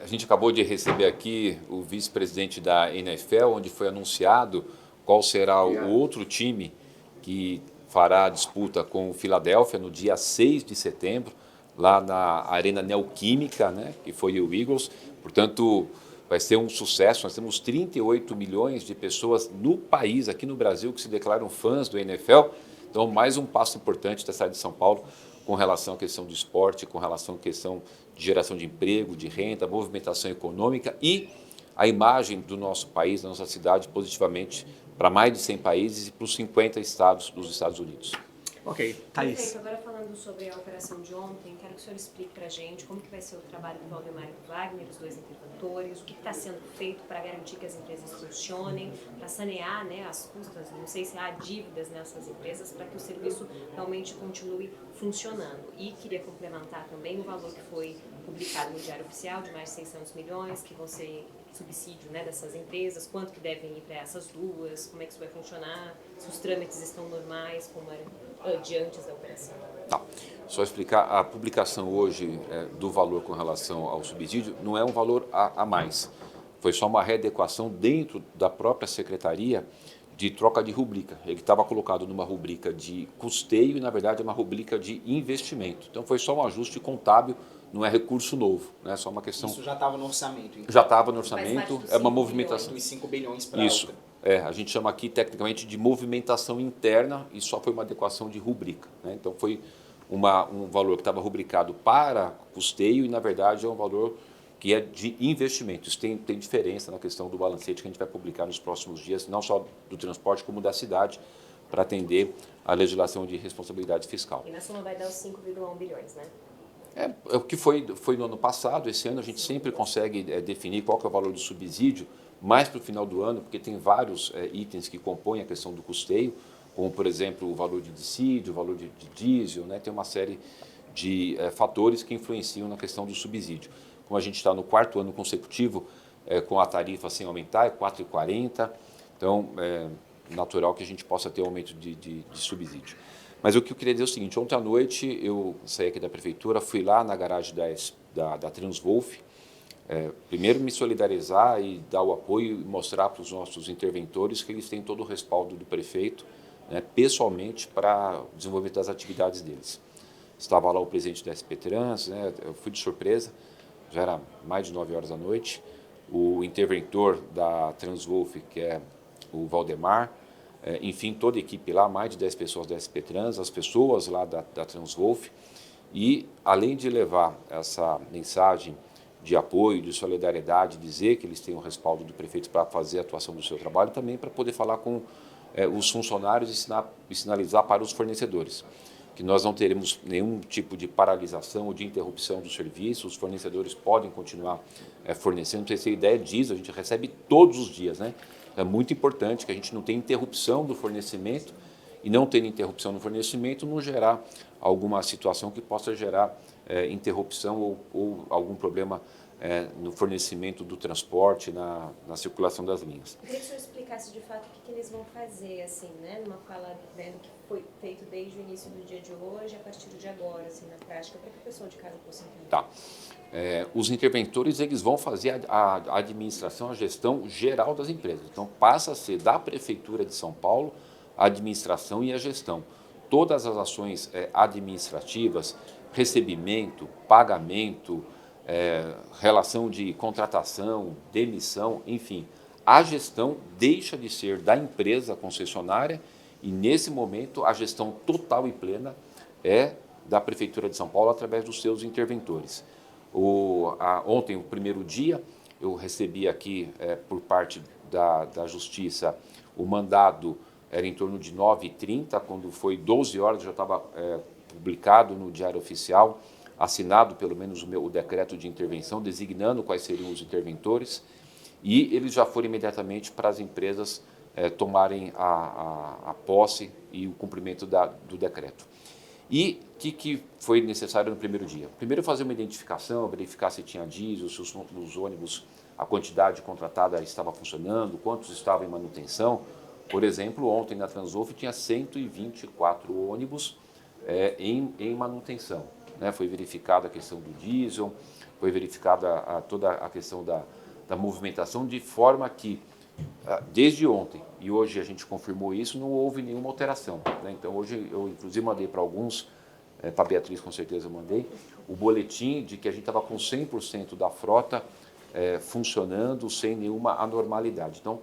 A gente acabou de receber aqui o vice-presidente da NFL, onde foi anunciado qual será o outro time que fará a disputa com o Philadelphia no dia 6 de setembro, lá na Arena Neoquímica, né, que foi o Eagles. Portanto, vai ser um sucesso. Nós temos 38 milhões de pessoas no país, aqui no Brasil, que se declaram fãs do NFL. Então, mais um passo importante da cidade de São Paulo com relação à questão do esporte, com relação à questão de geração de emprego, de renda, movimentação econômica e a imagem do nosso país, da nossa cidade, positivamente para mais de 100 países e para os 50 estados dos Estados Unidos. Ok, Thaís. Perfeito. Agora falando sobre a operação de ontem, quero que o senhor explique para a gente como que vai ser o trabalho do Valdemar e do Wagner, os dois interventores, o que está sendo feito para garantir que as empresas funcionem, para sanear, né, as custas, não sei se há dívidas nessas empresas, para que o serviço realmente continue funcionando. E queria complementar também o valor que foi publicado no Diário Oficial, de mais de 600 milhões, que vão ser subsídio, né, dessas empresas, quanto que devem ir para essas duas, como é que isso vai funcionar, se os trâmites estão normais, como era de antes da operação. Tá. Só explicar, a publicação hoje do valor com relação ao subsídio não é um valor a mais. Foi só uma readequação dentro da própria secretaria de troca de rubrica. Ele estava colocado numa rubrica de custeio e, na verdade, é uma rubrica de investimento. Então, foi só um ajuste contábil, não é recurso novo, né? Só uma questão... Isso já estava no orçamento, então. Já estava no orçamento, é uma movimentação. Dos 5 bilhões para Isso. outra. A gente chama aqui tecnicamente de movimentação interna e só foi uma adequação de rubrica, né? Então foi um valor que estava rubricado para custeio e na verdade é um valor que é de investimento. Isso tem diferença na questão do balancete que a gente vai publicar nos próximos dias, não só do transporte como da cidade, para atender a legislação de responsabilidade fiscal. E na soma vai dar os 5,1 bilhões, né? É o que foi no ano passado. Esse ano a gente sempre consegue definir qual que é o valor do subsídio mais para o final do ano, porque tem vários itens que compõem a questão do custeio, como, por exemplo, o valor de dissídio, o valor de diesel, né? Tem uma série de fatores que influenciam na questão do subsídio. Como a gente está no 4º ano consecutivo com a tarifa sem aumentar, é 4,40, então é natural que a gente possa ter um aumento de subsídio. Mas o que eu queria dizer é o seguinte: ontem à noite eu saí aqui da prefeitura, fui lá na garagem da Transwolf, primeiro me solidarizar e dar o apoio e mostrar para os nossos interventores que eles têm todo o respaldo do prefeito, né, pessoalmente, para o desenvolvimento das atividades deles. Estava lá o presidente da SP Trans, né, eu fui de surpresa, já era mais de 9 horas da noite, o interventor da Transwolf, que é o Valdemar, enfim, toda a equipe lá, mais de 10 pessoas da SP Trans, as pessoas lá da Transwolf, e além de levar essa mensagem de apoio, de solidariedade, dizer que eles têm o respaldo do prefeito para fazer a atuação do seu trabalho, também para poder falar com os funcionários e sinalizar para os fornecedores que nós não teremos nenhum tipo de paralisação ou de interrupção do serviço, os fornecedores podem continuar fornecendo. Para ter ideia disso, a gente recebe todos os dias, né? É muito importante que a gente não tenha interrupção do fornecimento e, não tendo interrupção no fornecimento, não gerar alguma situação que possa gerar interrupção ou algum problema no fornecimento do transporte, na circulação das linhas. Eu queria que o senhor explicasse de fato o que eles vão fazer, assim, né, numa fala vendo que foi feito desde o início do dia de hoje, a partir de agora, assim, na prática, para que o pessoal de casa possa entender. Tá. Os interventores eles vão fazer a administração, a gestão geral das empresas. Então, passa a ser da Prefeitura de São Paulo a administração e a gestão. Todas as ações administrativas, recebimento, pagamento, relação de contratação, demissão, enfim, a gestão deixa de ser da empresa concessionária e, nesse momento, a gestão total e plena é da Prefeitura de São Paulo através dos seus interventores. Ontem, o primeiro dia, eu recebi aqui, por parte da Justiça, o mandado era em torno de 9h30, quando foi 12 horas, já estava publicado no Diário Oficial, assinado pelo menos o decreto de intervenção, designando quais seriam os interventores, e eles já foram imediatamente para as empresas tomarem a posse e o cumprimento do decreto. E o que foi necessário no primeiro dia? Primeiro, fazer uma identificação, verificar se tinha diesel, se os ônibus, a quantidade contratada estava funcionando, quantos estavam em manutenção. Por exemplo, ontem na Transwolf tinha 124 ônibus em manutenção, né? Foi verificada a questão do diesel, foi verificada toda a questão da movimentação, de forma que, desde ontem, e hoje a gente confirmou isso, não houve nenhuma alteração, né? Então, hoje eu, inclusive, mandei para alguns, para a Beatriz, com certeza, eu mandei, o boletim de que a gente estava com 100% da frota funcionando sem nenhuma anormalidade. Então, o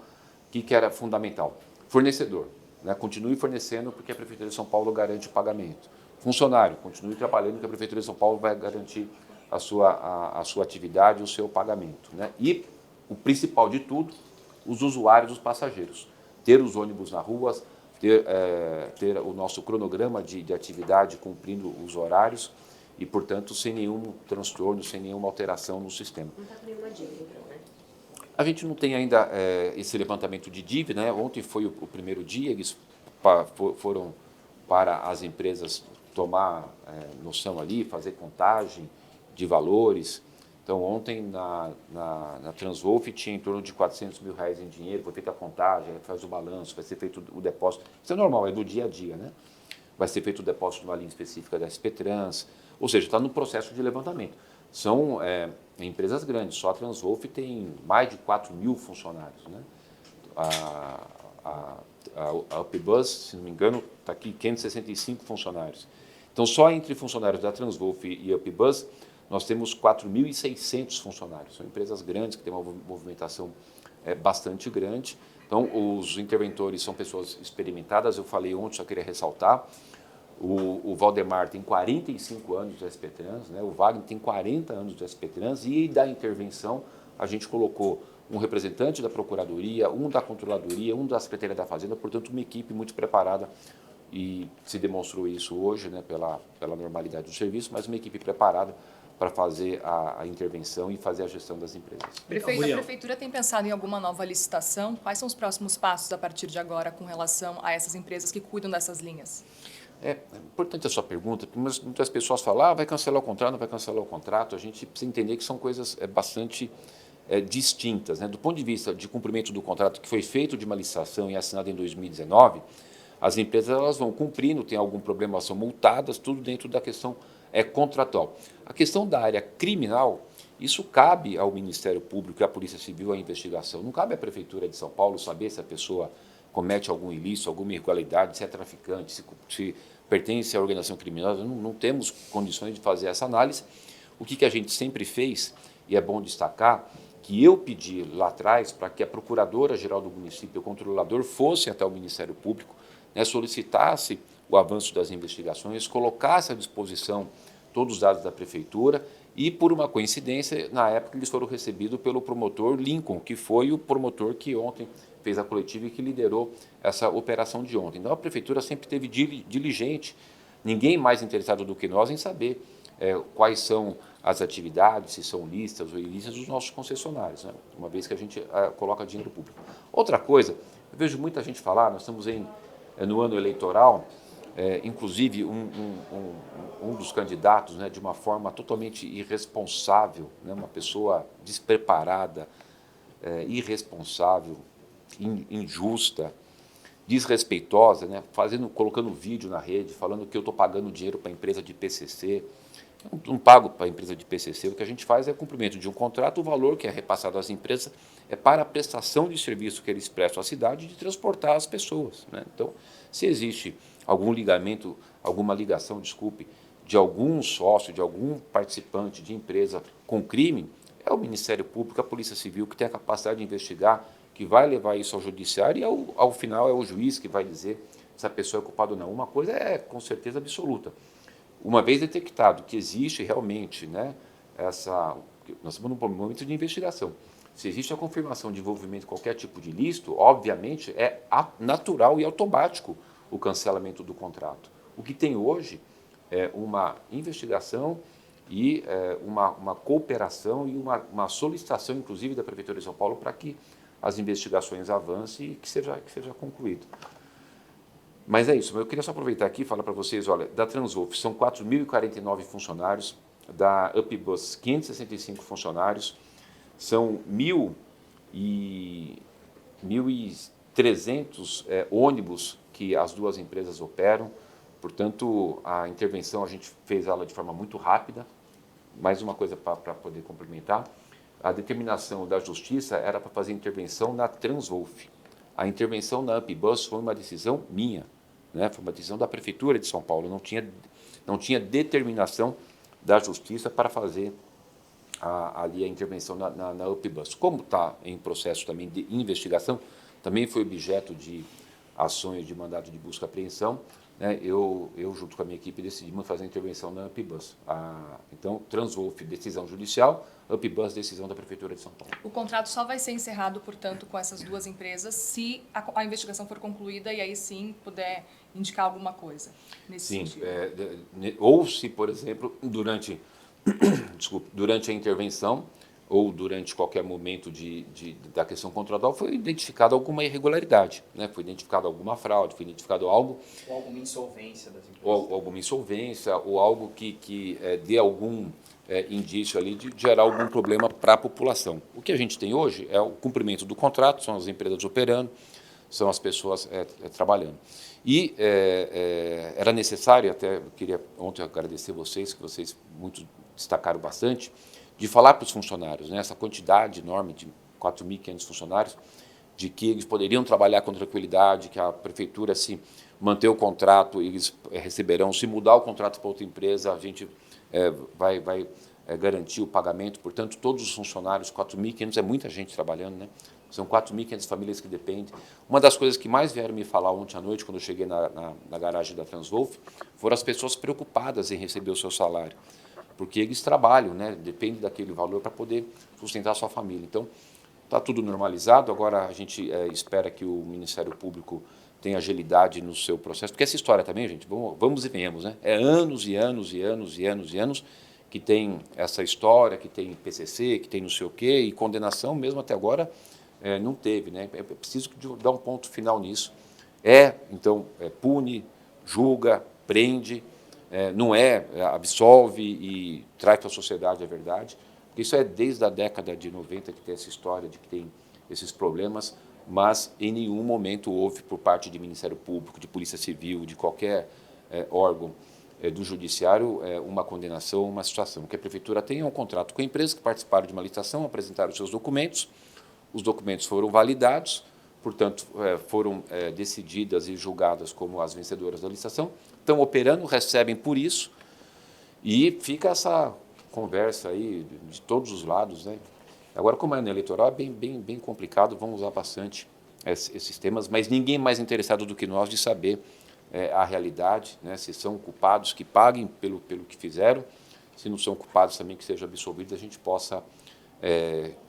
que era fundamental? Fornecedor, né? Continue fornecendo, porque a Prefeitura de São Paulo garante o pagamento. Funcionário, continue trabalhando, que a Prefeitura de São Paulo vai garantir a sua atividade, o seu pagamento, né? E o principal de tudo, os usuários, os passageiros. Ter os ônibus na rua, ter o nosso cronograma de atividade cumprindo os horários e, portanto, sem nenhum transtorno, sem nenhuma alteração no sistema. Não está com nenhuma dívida, então, né? A gente não tem ainda esse levantamento de dívida, né? Ontem foi o primeiro dia, eles foram para as empresas tomar noção ali, fazer contagem de valores. Então, ontem na Transwolf tinha em torno de R$400 mil em dinheiro, foi feita a contagem, faz o balanço, vai ser feito o depósito. Isso é normal, é do dia a dia, né? Vai ser feito o depósito de uma linha específica da SP Trans, ou seja, está no processo de levantamento. São empresas grandes, só a Transwolf tem mais de 4 mil funcionários, né? A UpBus, se não me engano, está aqui 565 funcionários. Então, só entre funcionários da Transwolf e UpBus, nós temos 4.600 funcionários. São empresas grandes, que têm uma movimentação bastante grande. Então, os interventores são pessoas experimentadas. Eu falei ontem, só queria ressaltar, o Valdemar tem 45 anos de SP Trans, né? O Wagner tem 40 anos de SP Trans, e da intervenção a gente colocou um representante da Procuradoria, um da Controladoria, um da Secretaria da Fazenda, portanto, uma equipe muito preparada, e se demonstrou isso hoje, né, pela normalidade do serviço, mas uma equipe preparada para fazer a intervenção e fazer a gestão das empresas. Prefeito, a Prefeitura tem pensado em alguma nova licitação? Quais são os próximos passos a partir de agora com relação a essas empresas que cuidam dessas linhas? É importante a sua pergunta, porque muitas pessoas falam, vai cancelar o contrato, não vai cancelar o contrato. A gente precisa entender que são coisas bastante distintas, né? Do ponto de vista de cumprimento do contrato que foi feito de uma licitação e assinado em 2019, as empresas elas vão cumprindo, tem algum problema, elas são multadas, tudo dentro da questão contratual. A questão da área criminal, isso cabe ao Ministério Público e à Polícia Civil a investigação. Não cabe à Prefeitura de São Paulo saber se a pessoa comete algum ilícito, alguma irregularidade, se é traficante, se pertence à organização criminosa. Não temos condições de fazer essa análise. O que a gente sempre fez, e é bom destacar, que eu pedi lá atrás para que a Procuradora-Geral do município e o controlador fossem até o Ministério Público, né, solicitasse o avanço das investigações, colocasse à disposição todos os dados da Prefeitura e, por uma coincidência, na época eles foram recebidos pelo promotor Lincoln, que foi o promotor que ontem fez a coletiva e que liderou essa operação de ontem. Então, a Prefeitura sempre esteve diligente, ninguém mais interessado do que nós em saber quais são as atividades, se são lícitas ou ilícitas dos nossos concessionários, né? Uma vez que a gente coloca dinheiro público. Outra coisa, eu vejo muita gente falar, nós estamos no ano eleitoral, inclusive um dos candidatos, né, de uma forma totalmente irresponsável, né, uma pessoa despreparada, irresponsável, injusta, desrespeitosa, né, colocando vídeo na rede, falando que eu estou pagando dinheiro para a empresa de PCC. Eu não pago para a empresa de PCC, o que a gente faz é cumprimento de um contrato, o valor que é repassado às empresas é para a prestação de serviço que eles prestam à cidade de transportar as pessoas, né? Então, se existe algum ligamento, alguma ligação, de algum sócio, de algum participante de empresa com crime, é o Ministério Público, a Polícia Civil, que tem a capacidade de investigar, que vai levar isso ao judiciário, e ao final é o juiz que vai dizer se a pessoa é culpada ou não. Uma coisa é com certeza absoluta. Uma vez detectado que existe realmente, né, nós estamos num momento de investigação, se existe a confirmação de envolvimento de qualquer tipo de ilícito, obviamente é natural e automático o cancelamento do contrato. O que tem hoje é uma investigação e uma cooperação e uma solicitação, inclusive, da Prefeitura de São Paulo para que as investigações avancem e que seja concluído. Mas é isso, eu queria só aproveitar aqui e falar para vocês, olha, da Transwolf são 4.049 funcionários, da UpBus 565 funcionários, são 1.300 ônibus que as duas empresas operam, portanto, a intervenção a gente fez ela de forma muito rápida, mais uma coisa para poder complementar, a determinação da Justiça era para fazer intervenção na Transwolf. A intervenção na Ampibus foi uma decisão minha, né? Foi uma decisão da Prefeitura de São Paulo, não tinha determinação da Justiça para fazer ali a intervenção na Ampibus. Como está em processo também de investigação, também foi objeto de ações de mandado de busca e apreensão, né? Eu, junto com a minha equipe, decidimos fazer a intervenção na Ampibus. Então, Transwolf, decisão judicial, Ampibus, decisão da Prefeitura de São Paulo. O contrato só vai ser encerrado, portanto, com essas duas empresas se a investigação for concluída e aí sim puder indicar alguma coisa nesse sentido. Ou se, por exemplo, durante a intervenção ou durante qualquer momento da questão contratual foi identificada alguma irregularidade, né? Foi identificada alguma fraude, foi identificado algo... Ou alguma insolvência das empresas. Ou alguma insolvência, ou algo que dê algum indício ali de gerar algum problema para a população. O que a gente tem hoje é o cumprimento do contrato, são as empresas operando, são as pessoas trabalhando. E era necessário, até eu queria ontem agradecer vocês, que vocês muito destacaram bastante, de falar para os funcionários, né, essa quantidade enorme de 4.500 funcionários, de que eles poderiam trabalhar com tranquilidade, que a prefeitura, se manter o contrato, eles receberão. Se mudar o contrato para outra empresa, a gente vai garantir o pagamento. Portanto, todos os funcionários, 4.500, é muita gente trabalhando, né? São 4.500 famílias que dependem. Uma das coisas que mais vieram me falar ontem à noite, quando eu cheguei na garagem da Transwolf, foram as pessoas preocupadas em receber o seu salário, porque eles trabalham, né? Depende daquele valor para poder sustentar a sua família. Então, está tudo normalizado. Agora a gente espera que o Ministério Público tenha agilidade no seu processo, porque essa história também, gente, vamos e venhamos, né? É anos e anos e anos e anos e anos que tem essa história, que tem PCC, que tem não sei o quê, e condenação mesmo até agora não teve, né? É preciso dar um ponto final nisso. Então, pune, julga, prende, não absolve e traz para a sociedade a verdade. Porque isso é desde a década de 90 que tem essa história de que tem esses problemas, mas em nenhum momento houve, por parte de Ministério Público, de Polícia Civil, de qualquer órgão do Judiciário, uma condenação, uma situação. O que a Prefeitura tem é um contrato com a empresa que participaram de uma licitação, apresentaram os seus documentos, os documentos foram validados, portanto, foram decididas e julgadas como as vencedoras da licitação, estão operando, recebem por isso, e fica essa conversa aí de todos os lados, né? Agora, como é ano eleitoral, é bem complicado, vamos usar bastante esses temas, mas ninguém mais interessado do que nós de saber a realidade, né? Se são culpados, que paguem pelo que fizeram, se não são culpados também que sejam absolvidos, a gente possa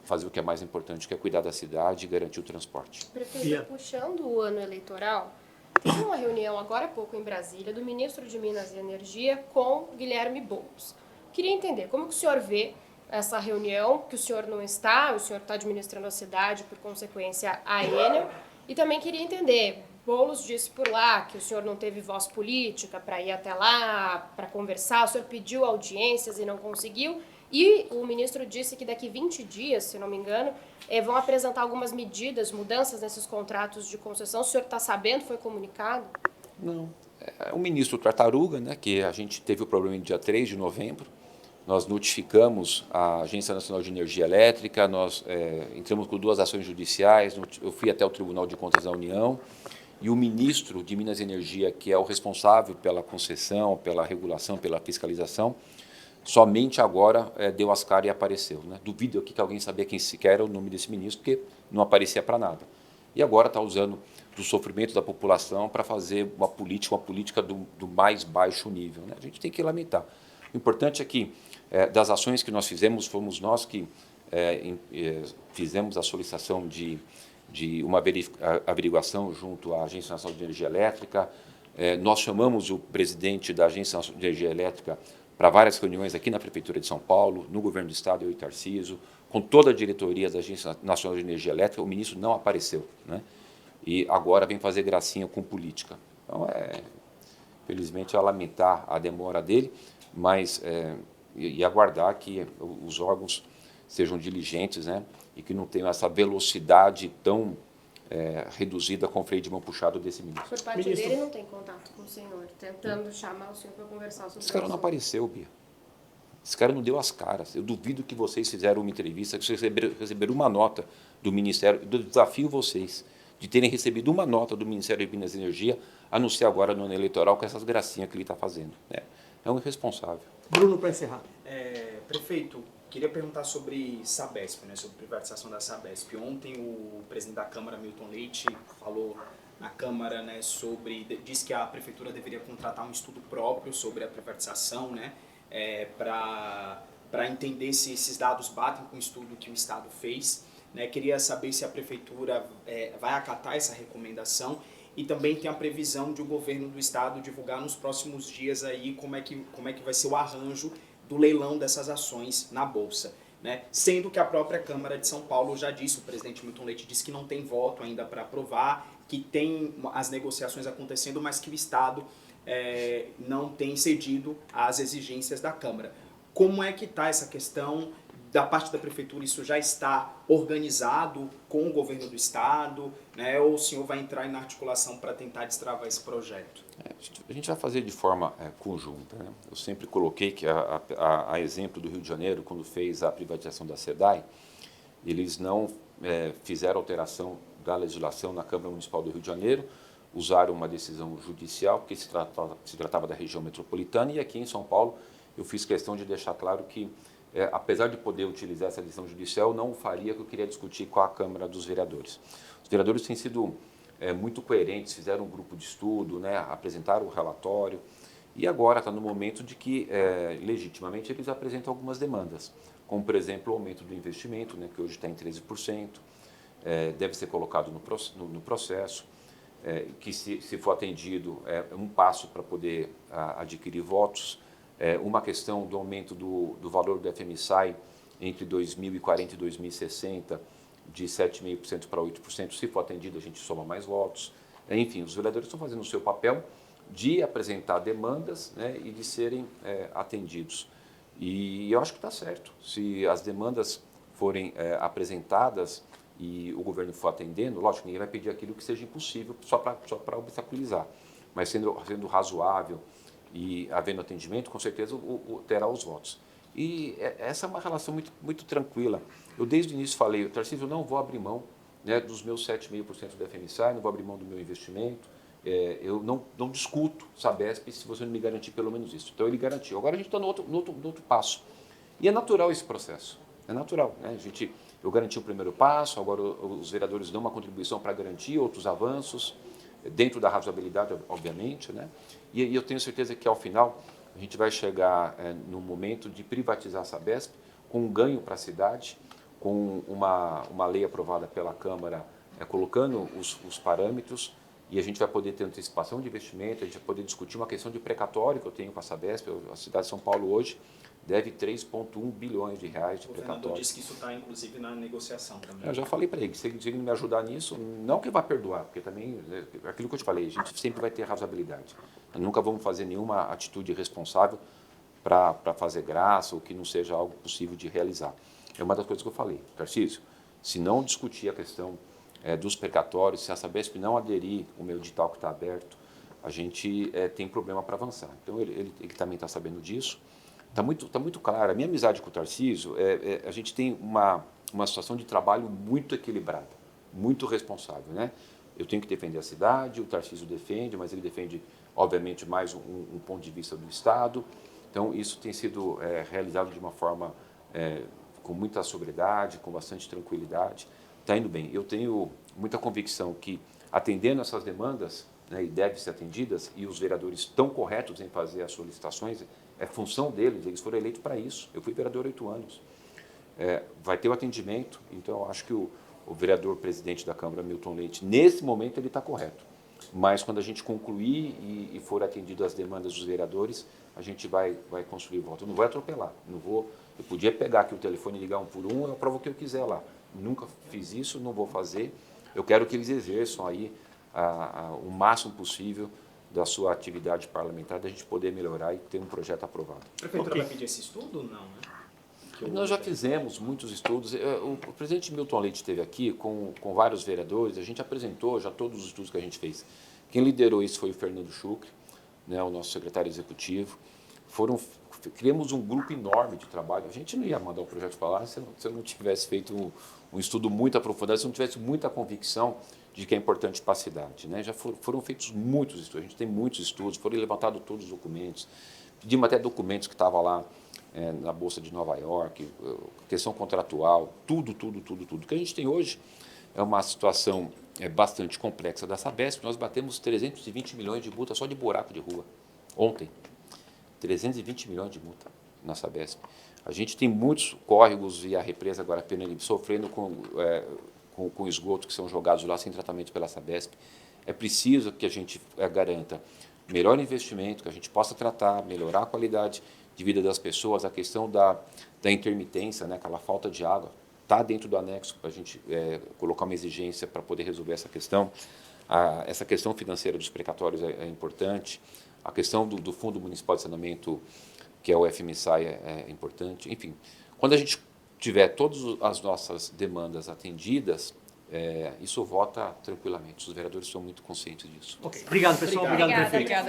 fazer o que é mais importante, que é cuidar da cidade e garantir o transporte. Prefeito, puxando o ano eleitoral, teve uma reunião agora há pouco em Brasília do ministro de Minas e Energia com Guilherme Boulos. Queria entender como que o senhor vê essa reunião, que o senhor não está, o senhor está administrando a cidade, por consequência, a Enel, e também queria entender, Boulos disse por lá que o senhor não teve voz política para ir até lá, para conversar, o senhor pediu audiências e não conseguiu, e o ministro disse que daqui 20 dias, se não me engano, vão apresentar algumas medidas, mudanças nesses contratos de concessão. O senhor está sabendo? Foi comunicado? Não. O ministro Tartaruga, né, que a gente teve o problema no dia 3 de novembro, nós notificamos a Agência Nacional de Energia Elétrica, nós entramos com 2 ações judiciais, eu fui até o Tribunal de Contas da União, e o ministro de Minas e Energia, que é o responsável pela concessão, pela regulação, pela fiscalização, somente agora deu as caras e apareceu, né? Duvido aqui que alguém sabia quem sequer era o nome desse ministro, porque não aparecia para nada. E agora está usando do sofrimento da população para fazer uma política do mais baixo nível, né? A gente tem que lamentar. O importante é que, das ações que nós fizemos, fomos nós que fizemos a solicitação de uma averiguação junto à Agência Nacional de Energia Elétrica. Nós chamamos o presidente da Agência Nacional de Energia Elétrica para várias reuniões aqui na Prefeitura de São Paulo, no Governo do Estado, eu e Tarcísio, com toda a diretoria da Agência Nacional de Energia Elétrica. O ministro não apareceu, né? E agora vem fazer gracinha com política. Então, felizmente, é lamentar a demora dele, mas e aguardar que os órgãos sejam diligentes, né? E que não tenham essa velocidade tão reduzida com o freio de mão puxado desse ministro. Por parte dele não tem contato com o senhor, tentando chamar o senhor para conversar sobre Esse cara não apareceu, Bia. Esse cara não deu as caras. Eu duvido que vocês fizeram uma entrevista, que vocês receberam uma nota do Ministério. Eu desafio vocês de terem recebido uma nota do Ministério de Minas e Energia, a não ser agora no ano eleitoral, com essas gracinhas que ele está fazendo. Né? É um irresponsável. Bruno, para encerrar. Prefeito, queria perguntar sobre Sabesp, né, sobre privatização da Sabesp. Ontem o presidente da Câmara, Milton Leite, falou na Câmara, né, disse que a Prefeitura deveria contratar um estudo próprio sobre a privatização, né, para entender se esses dados batem com o estudo que o Estado fez. Né. Queria saber se a Prefeitura vai acatar essa recomendação e também tem a previsão de o governo do Estado divulgar nos próximos dias aí como é que vai ser o arranjo do leilão dessas ações na Bolsa. Né? Sendo que a própria Câmara de São Paulo já disse, o presidente Milton Leite disse que não tem voto ainda para aprovar, que tem as negociações acontecendo, mas que o Estado não tem cedido às exigências da Câmara. Como é que está essa questão da parte da Prefeitura? Isso já está organizado com o governo do Estado, né? Ou o senhor vai entrar em articulação para tentar destravar esse projeto? A gente vai fazer de forma conjunta. Né? Eu sempre coloquei que, a exemplo do Rio de Janeiro, quando fez a privatização da SEDAI, eles não fizeram alteração da legislação na Câmara Municipal do Rio de Janeiro, usaram uma decisão judicial, porque se tratava da região metropolitana, e aqui em São Paulo eu fiz questão de deixar claro que, apesar de poder utilizar essa decisão judicial, eu não faria, que eu queria discutir com a Câmara dos Vereadores. Os vereadores têm sido muito coerentes, fizeram um grupo de estudo, né, apresentaram o relatório, e agora está no momento de que, legitimamente, eles apresentam algumas demandas, como, por exemplo, o aumento do investimento, né, que hoje está em 13%, deve ser colocado no processo, que, se for atendido, é um passo para poder adquirir votos, uma questão do aumento do valor do FMI-SAI entre 2040 e 2060, de 7,5% para 8%, se for atendido a gente soma mais votos. Enfim, os vereadores estão fazendo o seu papel de apresentar demandas, né, e de serem atendidos. E eu acho que está certo. Se as demandas forem apresentadas e o governo for atendendo, lógico, ninguém vai pedir aquilo que seja impossível só para obstaculizar, mas sendo razoável e havendo atendimento, com certeza terá os votos. E essa é uma relação muito, muito tranquila. Eu desde o início falei, Tarcísio, eu não vou abrir mão, né, dos meus 7,5% do FMI-SAI, não vou abrir mão do meu investimento, eu não discuto Sabesp se você não me garantir pelo menos isso. Então ele garantiu. Agora a gente está no outro passo. E é natural esse processo, é natural. Né? Eu garanti o primeiro passo, agora os vereadores dão uma contribuição para garantir outros avanços, dentro da razoabilidade, obviamente. Né? E eu tenho certeza que, ao final, a gente vai chegar no momento de privatizar a Sabesp com um ganho para a cidade, com uma lei aprovada pela Câmara, colocando os parâmetros, e a gente vai poder ter antecipação de investimento, a gente vai poder discutir uma questão de precatório que eu tenho com a Sabesp. A cidade de São Paulo hoje deve 3,1 bilhões de reais de precatório. O governador disse que isso está, inclusive, na negociação também. Eu já falei para ele, se ele me ajudar nisso, não que vai perdoar, porque também, aquilo que eu te falei, a gente sempre vai ter razoabilidade. Nunca vamos fazer nenhuma atitude irresponsável para fazer graça ou que não seja algo possível de realizar. É uma das coisas que eu falei. Tarcísio, se não discutir a questão dos precatórios, se a Sabesp não aderir o meu edital que está aberto, a gente tem problema para avançar. Então, ele também está sabendo disso. Está muito claro. A minha amizade com o Tarcísio, a gente tem uma situação de trabalho muito equilibrada, muito responsável. Né? Eu tenho que defender a cidade, o Tarcísio defende, mas ele defende, obviamente, mais um ponto de vista do Estado. Então, isso tem sido realizado de uma forma com muita sobriedade, com bastante tranquilidade. Está indo bem. Eu tenho muita convicção que, atendendo essas demandas, né, e devem ser atendidas, e os vereadores estão corretos em fazer as solicitações, é função deles, eles foram eleitos para isso. Eu fui vereador 8 anos. Vai ter o atendimento, então eu acho que o vereador presidente da Câmara, Milton Leite, nesse momento ele está correto. Mas quando a gente concluir e for atendido as demandas dos vereadores, a gente vai construir voto. Eu não vou atropelar, eu podia pegar aqui o telefone e ligar um por um, eu aprovo o que eu quiser lá. Nunca fiz isso, não vou fazer. Eu quero que eles exerçam aí o máximo possível da sua atividade parlamentar, da gente poder melhorar e ter um projeto aprovado. A Prefeitura vai pedir esse estudo ou não? Né? Nós já fizemos muitos estudos. O presidente Milton Leite esteve aqui com vários vereadores, a gente apresentou já todos os estudos que a gente fez. Quem liderou isso foi o Fernando Chucre, né, o nosso secretário executivo. Foram criamos um grupo enorme de trabalho. A gente não ia mandar o projeto para lá se eu não tivesse feito um estudo muito aprofundado, se eu não tivesse muita convicção de que é importante para a cidade, né? Já foram feitos muitos estudos, a gente tem muitos estudos, foram levantados todos os documentos, pedimos até documentos que estavam lá na Bolsa de Nova York, questão contratual, tudo. O que a gente tem hoje é uma situação bastante complexa da Sabesp. Nós batemos 320 milhões de multa só de buraco de rua, ontem. 320 milhões de multa na Sabesp. A gente tem muitos córregos e a represa agora sofrendo com esgoto que são jogados lá sem tratamento pela Sabesp. É preciso que a gente garanta melhor investimento, que a gente possa tratar, melhorar a qualidade de vida das pessoas, a questão da intermitência, né, aquela falta de água, está dentro do anexo para a gente colocar uma exigência para poder resolver essa questão. Essa questão financeira dos precatórios é importante, a questão do Fundo Municipal de Saneamento, que é o FMSAI, é importante. Enfim, quando a gente tiver todas as nossas demandas atendidas, isso vota tranquilamente. Os vereadores são muito conscientes disso. Ok. Obrigado, pessoal. Obrigado, prefeito. Obrigada.